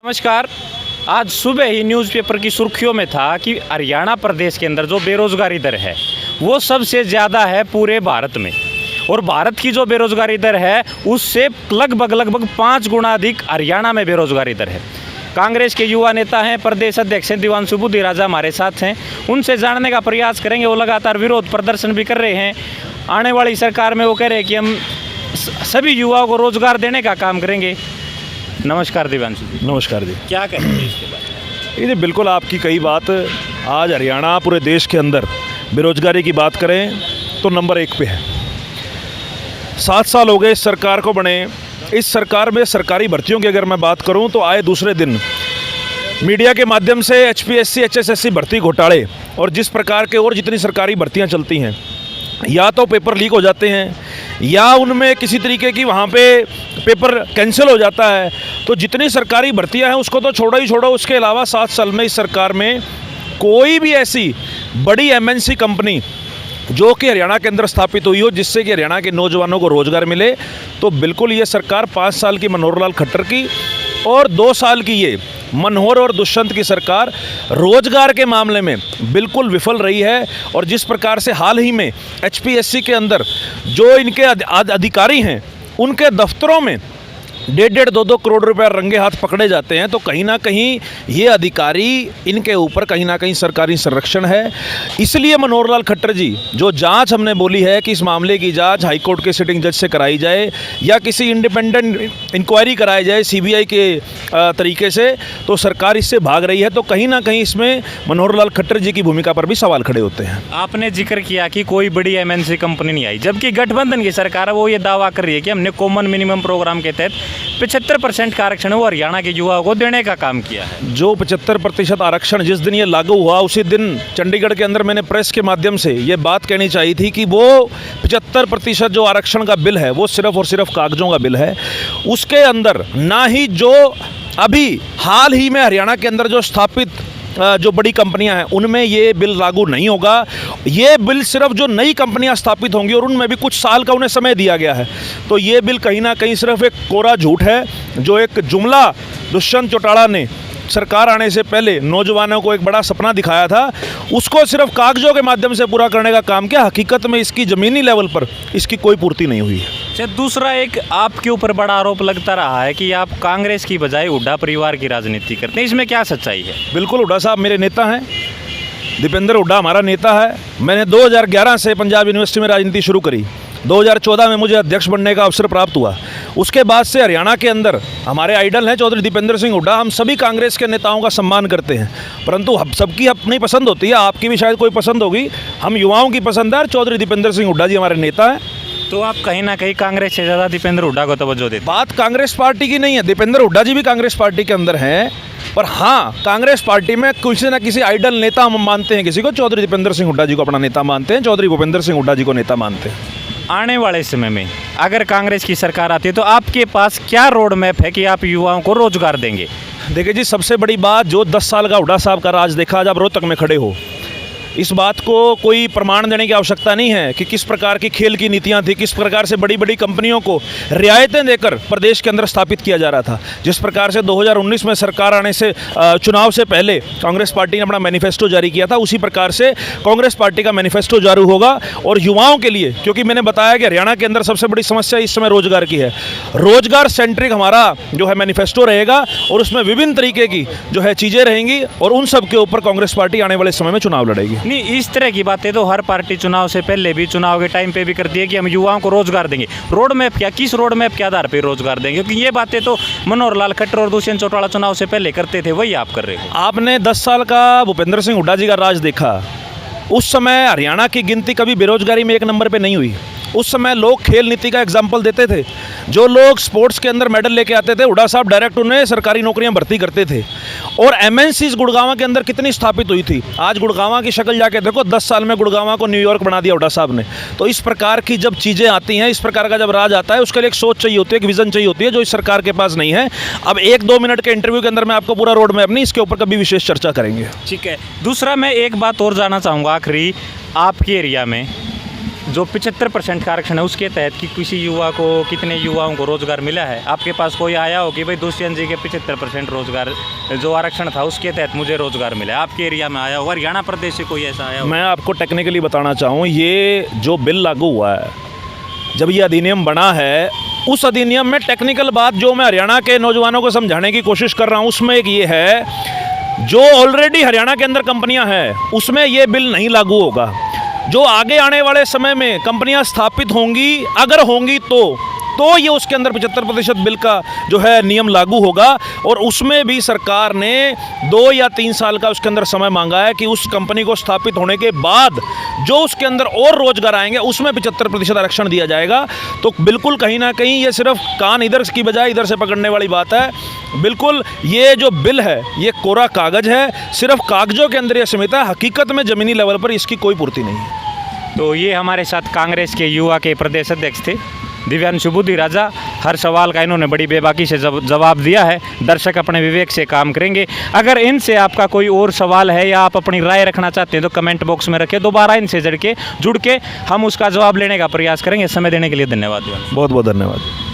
नमस्कार। आज सुबह ही न्यूज़पेपर की सुर्खियों में था कि हरियाणा प्रदेश के अंदर जो बेरोजगारी दर है वो सबसे ज़्यादा है पूरे भारत में, और भारत की जो बेरोजगारी दर है उससे लगभग 5 गुना अधिक हरियाणा में बेरोजगारी दर है। कांग्रेस के युवा नेता हैं, प्रदेश अध्यक्ष हैं दिवांशु बुद्धिराजा हमारे साथ हैं, उनसे जानने का प्रयास करेंगे। वो लगातार विरोध प्रदर्शन भी कर रहे हैं। आने वाली सरकार में वो कह रहे हैं कि हम सभी युवाओं को रोजगार देने का काम करेंगे। नमस्कार दिवांशु जी। नमस्कार जी। क्या कहेंगे इसके बारे में? ये बिल्कुल आपकी कई बात। आज हरियाणा पूरे देश के अंदर बेरोजगारी की बात करें तो नंबर 1 पे है। 7 साल हो गए इस सरकार को बने। इस सरकार में सरकारी भर्तियों की अगर मैं बात करूं तो आए दूसरे दिन मीडिया के माध्यम से HPSC HSSC भर्ती घोटाले और जिस प्रकार के और जितनी सरकारी भर्तियां चलती हैं, या तो पेपर लीक हो जाते हैं या उनमें किसी तरीके की वहाँ पे पेपर कैंसिल हो जाता है। तो जितनी सरकारी भर्तियां हैं उसको तो छोड़ो ही छोड़ो, उसके अलावा 7 साल में इस सरकार में कोई भी ऐसी बड़ी MNC कंपनी जो कि हरियाणा के अंदर स्थापित हुई हो जिससे कि हरियाणा के नौजवानों को रोज़गार मिले, तो बिल्कुल ये सरकार 5 साल की मनोहर लाल खट्टर की और 2 साल की ये मनोहर और दुष्यंत की सरकार रोजगार के मामले में बिल्कुल विफल रही है। और जिस प्रकार से हाल ही में HPSC के अंदर जो इनके अधिकारी हैं उनके दफ्तरों में 1.5-2 करोड़ रुपए रंगे हाथ पकड़े जाते हैं, तो कहीं ना कहीं ये अधिकारी इनके ऊपर कहीं ना कहीं सरकारी संरक्षण है। इसलिए मनोहर लाल खट्टर जी जो जांच हमने बोली है कि इस मामले की जांच हाईकोर्ट के सिटिंग जज से कराई जाए या किसी इंडिपेंडेंट इंक्वायरी कराई जाए CBI के तरीके से, तो सरकार इससे भाग रही है। तो कहीं ना कहीं इसमें मनोहर लाल खट्टर जी की भूमिका पर भी सवाल खड़े होते हैं। आपने जिक्र किया कि कोई बड़ी MNC कंपनी नहीं आई, जबकि गठबंधन की सरकार है वो ये दावा कर रही है कि हमने कॉमन मिनिमम प्रोग्राम के तहत 75% का आरक्षण वो हरियाणा के युवाओं को देने का काम किया है। जो 75% आरक्षण जिस दिन ये लागू हुआ उसी दिन चंडीगढ़ के अंदर मैंने प्रेस के माध्यम से ये बात कहनी चाहिए थी कि वो 75% जो आरक्षण का बिल है वो सिर्फ और सिर्फ कागजों का बिल है। उसके अंदर ना ही जो अभी हाल ही में हरियाणा के अंदर जो स्थापित जो बड़ी कंपनियां हैं उनमें ये बिल लागू नहीं होगा। ये बिल सिर्फ जो नई कंपनियां स्थापित होंगी और उनमें भी कुछ साल का उन्हें समय दिया गया है। तो ये बिल कहीं ना कहीं सिर्फ एक कोरा झूठ है, जो एक जुमला दुष्यंत चौटाला ने सरकार आने से पहले नौजवानों को एक बड़ा सपना दिखाया था, उसको सिर्फ कागजों के माध्यम से पूरा करने का काम किया। हकीकत में इसकी ज़मीनी लेवल पर इसकी कोई पूर्ति नहीं हुई है। अच्छा, दूसरा एक आपके ऊपर बड़ा आरोप लगता रहा है कि आप कांग्रेस की बजाय हुड्डा परिवार की राजनीति करते हैं, इसमें क्या सच्चाई है? बिल्कुल, हुड्डा साहब मेरे नेता हैं, दीपेंद्र हुड्डा हमारा नेता है। मैंने 2011 से पंजाब यूनिवर्सिटी में राजनीति शुरू करी। 2014 में मुझे अध्यक्ष बनने का अवसर प्राप्त हुआ। उसके बाद से हरियाणा के अंदर हमारे आइडल हैं चौधरी दीपेंद्र सिंह हुड्डा। हम सभी कांग्रेस के नेताओं का सम्मान करते हैं, परंतु हम सबकी अपनी पसंद होती है। आपकी भी शायद कोई पसंद होगी, हम युवाओं की पसंद है। चौधरी दीपेंद्र सिंह हुड्डा जी हमारे नेता हैं। तो आप कहीं ना कहीं कांग्रेस से ज़्यादा दीपेंद्र हुड्डा को तवज्जो देते? बात कांग्रेस पार्टी की नहीं है, दीपेंद्र हुड्डा जी भी कांग्रेस पार्टी के अंदर हैं, पर हाँ कांग्रेस पार्टी में किसी न किसी आइडल नेता हम मानते हैं। किसी को चौधरी दीपेंद्र सिंह हुड्डा जी को अपना नेता मानते हैं, चौधरी भूपेंद्र सिंह हुड्डा जी को नेता मानते हैं। आने वाले समय में अगर कांग्रेस की सरकार आती है तो आपके पास क्या रोड मैप है कि आप युवाओं को रोजगार देंगे? देखिए जी, सबसे बड़ी बात जो 10 साल का हुड्डा साहब का राज देखा, आज आप रोहतक में खड़े हो, इस बात को कोई प्रमाण देने की आवश्यकता नहीं है कि किस प्रकार की खेल की नीतियां थी, किस प्रकार से बड़ी बड़ी कंपनियों को रियायतें देकर प्रदेश के अंदर स्थापित किया जा रहा था। जिस प्रकार से 2019 में सरकार आने से चुनाव से पहले कांग्रेस पार्टी ने अपना मैनिफेस्टो जारी किया था, उसी प्रकार से कांग्रेस पार्टी का मैनिफेस्टो जारी होगा। और युवाओं के लिए, क्योंकि मैंने बताया कि हरियाणा के अंदर सबसे बड़ी समस्या इस समय रोजगार की है, रोजगार सेंट्रिक हमारा जो है मैनिफेस्टो रहेगा और उसमें विभिन्न तरीके की जो है चीज़ें रहेंगी और उन सब के ऊपर कांग्रेस पार्टी आने वाले समय में चुनाव लड़ेगी। नहीं, इस तरह की बातें तो हर पार्टी चुनाव से पहले भी, चुनाव के टाइम पे भी करती है कि हम युवाओं को रोजगार देंगे। रोड मैप क्या, किस रोड मैप के आधार पर रोजगार देंगे? क्योंकि ये बातें तो मनोहर लाल खट्टर और दुष्यंत चौटाला चुनाव से पहले करते थे, वही आप कर रहे हो। आपने 10 साल का भूपेंद्र सिंह हुड्डा जी का राज देखा। उस समय हरियाणा की गिनती कभी बेरोजगारी में 1 नंबर पे नहीं हुई। उस समय लोग खेल नीति का एग्जाम्पल देते थे। जो लोग स्पोर्ट्स के अंदर मेडल लेके आते थे, हुड्डा साहब डायरेक्ट उन्हें सरकारी नौकरियां भर्ती करते थे। और MNCs गुड़गांव के अंदर कितनी स्थापित हुई थी। आज गुड़गांव की शक्ल जाके देखो, 10 साल में गुड़गांव को न्यूयॉर्क बना दिया हुड्डा साहब ने। तो इस प्रकार की जब चीज़ें आती हैं, इस प्रकार का जब राज आता है, उसके लिए एक सोच चाहिए होती है, एक विजन चाहिए होती है, जो इस सरकार के पास नहीं है। अब 1-2 मिनट के इंटरव्यू के अंदर मैं आपको पूरा रोड मैप नहीं, इसके ऊपर कभी विशेष चर्चा करेंगे। ठीक है। दूसरा मैं एक बात और जानना चाहूँगा आखिरी, आपके एरिया में जो 75% का आरक्षण है उसके तहत कि किसी युवा को, कितने युवाओं को रोजगार मिला है? आपके पास कोई आया हो कि भाई दुष्यंत जी के 75% रोजगार जो आरक्षण था उसके तहत मुझे रोजगार मिला है? आपके एरिया में आया हो, हरियाणा प्रदेश से कोई ऐसा आया हो? मैं आपको टेक्निकली बताना चाहूँ, ये जो बिल लागू हुआ है, जब ये अधिनियम बना है, उस अधिनियम में टेक्निकल बात जो मैं हरियाणा के नौजवानों को समझाने की कोशिश कर रहा हूँ उसमें एक ये है, जो ऑलरेडी हरियाणा के अंदर कंपनियां हैं उसमें ये बिल नहीं लागू होगा। जो आगे आने वाले समय में कंपनियां स्थापित होंगी, अगर होंगी तो ये उसके अंदर 75% बिल का जो है नियम लागू होगा। और उसमें भी सरकार ने 2 या 3 साल का उसके अंदर समय मांगा है कि उस कंपनी को स्थापित होने के बाद जो उसके अंदर और रोजगार आएंगे उसमें 75% आरक्षण दिया जाएगा। तो बिल्कुल कहीं ना कहीं ये सिर्फ कान इधर की बजाय इधर से पकड़ने वाली बात है। बिल्कुल ये जो बिल है ये कोरा कागज है, सिर्फ कागजों के अंदर ये सीमित है, हकीकत में ज़मीनी लेवल पर इसकी कोई पूर्ति नहीं है। तो ये हमारे साथ कांग्रेस के युवा के प्रदेश अध्यक्ष थे दिव्यांशु बुद्धि राजा। हर सवाल का इन्होंने बड़ी बेबाकी से जवाब दिया है। दर्शक अपने विवेक से काम करेंगे। अगर इनसे आपका कोई और सवाल है या आप अपनी राय रखना चाहते हैं तो कमेंट बॉक्स में रखें, दोबारा इनसे जुड़ के हम उसका जवाब लेने का प्रयास करेंगे। समय देने के लिए धन्यवाद। बहुत बहुत धन्यवाद।